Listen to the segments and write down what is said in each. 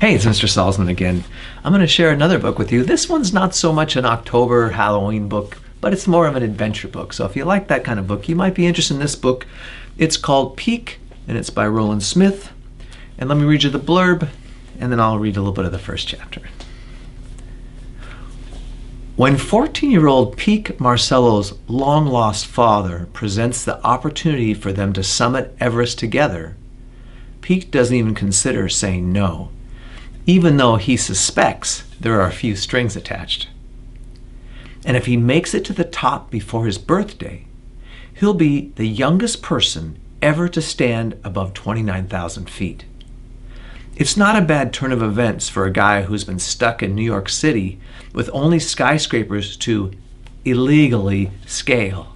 Hey, it's Mr. Salzman again. I'm going to share another book with you. This one's not so much an October Halloween book, but it's more of an adventure book. So if you like that kind of book, you might be interested in this book. It's called Peak, and it's by Roland Smith. And let me read you the blurb, and then I'll read a little bit of the first chapter. When 14-year-old Peak Marcello's long-lost father presents the opportunity for them to summit Everest together, Peak doesn't even consider saying no, even though he suspects there are a few strings attached. And if he makes it to the top before his birthday, he'll be the youngest person ever to stand above 29,000 feet. It's not a bad turn of events for a guy who's been stuck in New York City with only skyscrapers to illegally scale.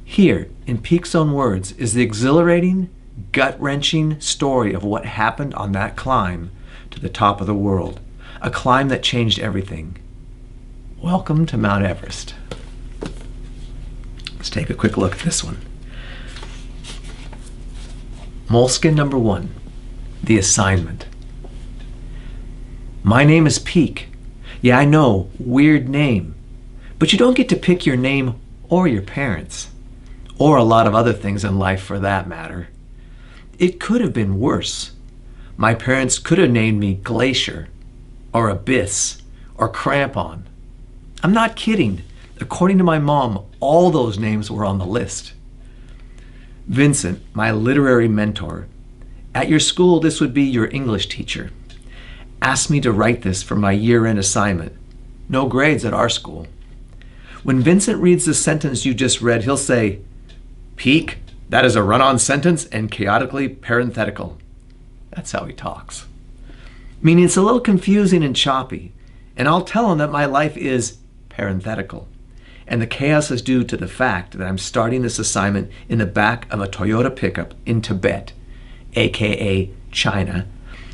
Here, in Peak's own words, is the exhilarating, gut-wrenching story of what happened on that climb to the top of the world, a climb that changed everything. Welcome to Mount Everest. Let's take a quick look at this one. Moleskin number 1. The assignment. My name is Peak. Yeah, I know, weird name. But you don't get to pick your name or your parents. Or a lot of other things in life for that matter. It could have been worse. My parents could have named me Glacier, or Abyss, or Crampon. I'm not kidding. According to my mom, all those names were on the list. Vincent, my literary mentor, at your school, this would be your English teacher, asked me to write this for my year-end assignment. No grades at our school. When Vincent reads the sentence you just read, he'll say, Peak, that is a run-on sentence and chaotically parenthetical. That's how he talks. Meaning it's a little confusing and choppy, and I'll tell him that my life is parenthetical, and the chaos is due to the fact that I'm starting this assignment in the back of a Toyota pickup in Tibet, aka China,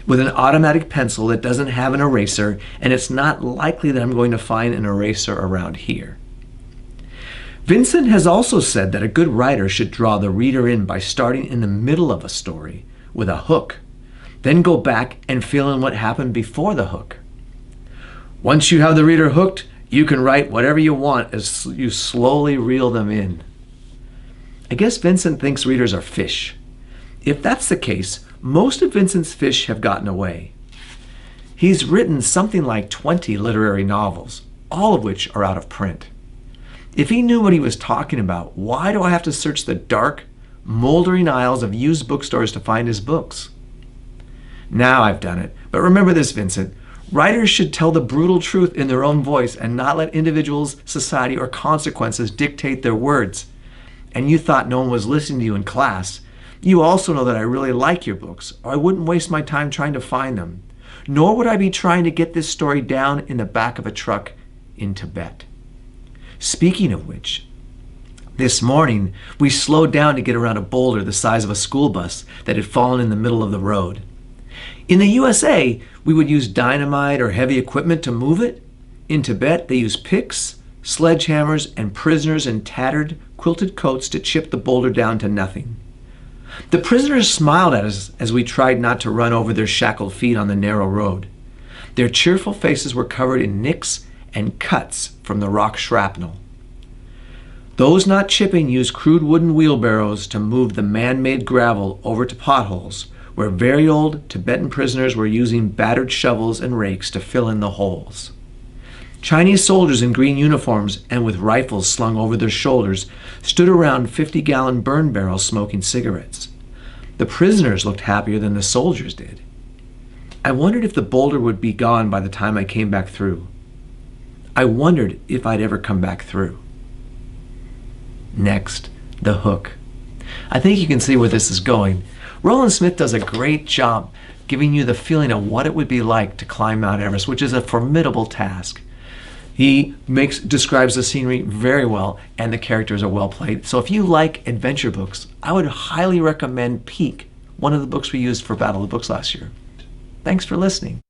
with an automatic pencil that doesn't have an eraser, and it's not likely that I'm going to find an eraser around here. Vincent has also said that a good writer should draw the reader in by starting in the middle of a story with a hook, then go back and fill in what happened before the hook. Once you have the reader hooked, you can write whatever you want as you slowly reel them in. I guess Vincent thinks readers are fish. If that's the case, most of Vincent's fish have gotten away. He's written something like 20 literary novels, all of which are out of print. If he knew what he was talking about, why do I have to search the dark, moldering aisles of used bookstores to find his books? Now I've done it. But remember this, Vincent. Writers should tell the brutal truth in their own voice and not let individuals, society, or consequences dictate their words. And you thought no one was listening to you in class. You also know that I really like your books, or I wouldn't waste my time trying to find them. Nor would I be trying to get this story down in the back of a truck in Tibet. Speaking of which, this morning we slowed down to get around a boulder the size of a school bus that had fallen in the middle of the road. In the USA, we would use dynamite or heavy equipment to move it. In Tibet, they use picks, sledgehammers, and prisoners in tattered, quilted coats to chip the boulder down to nothing. The prisoners smiled at us as we tried not to run over their shackled feet on the narrow road. Their cheerful faces were covered in nicks and cuts from the rock shrapnel. Those not chipping used crude wooden wheelbarrows to move the man-made gravel over to potholes, where very old Tibetan prisoners were using battered shovels and rakes to fill in the holes. Chinese soldiers in green uniforms and with rifles slung over their shoulders stood around 50-gallon burn barrels smoking cigarettes. The prisoners looked happier than the soldiers did. I wondered if the boulder would be gone by the time I came back through. I wondered if I'd ever come back through. Next, the hook. I think you can see where this is going. Roland Smith does a great job giving you the feeling of what it would be like to climb Mount Everest, which is a formidable task. He describes the scenery very well, and the characters are well played. So if you like adventure books, I would highly recommend Peak, one of the books we used for Battle of the Books last year. Thanks for listening.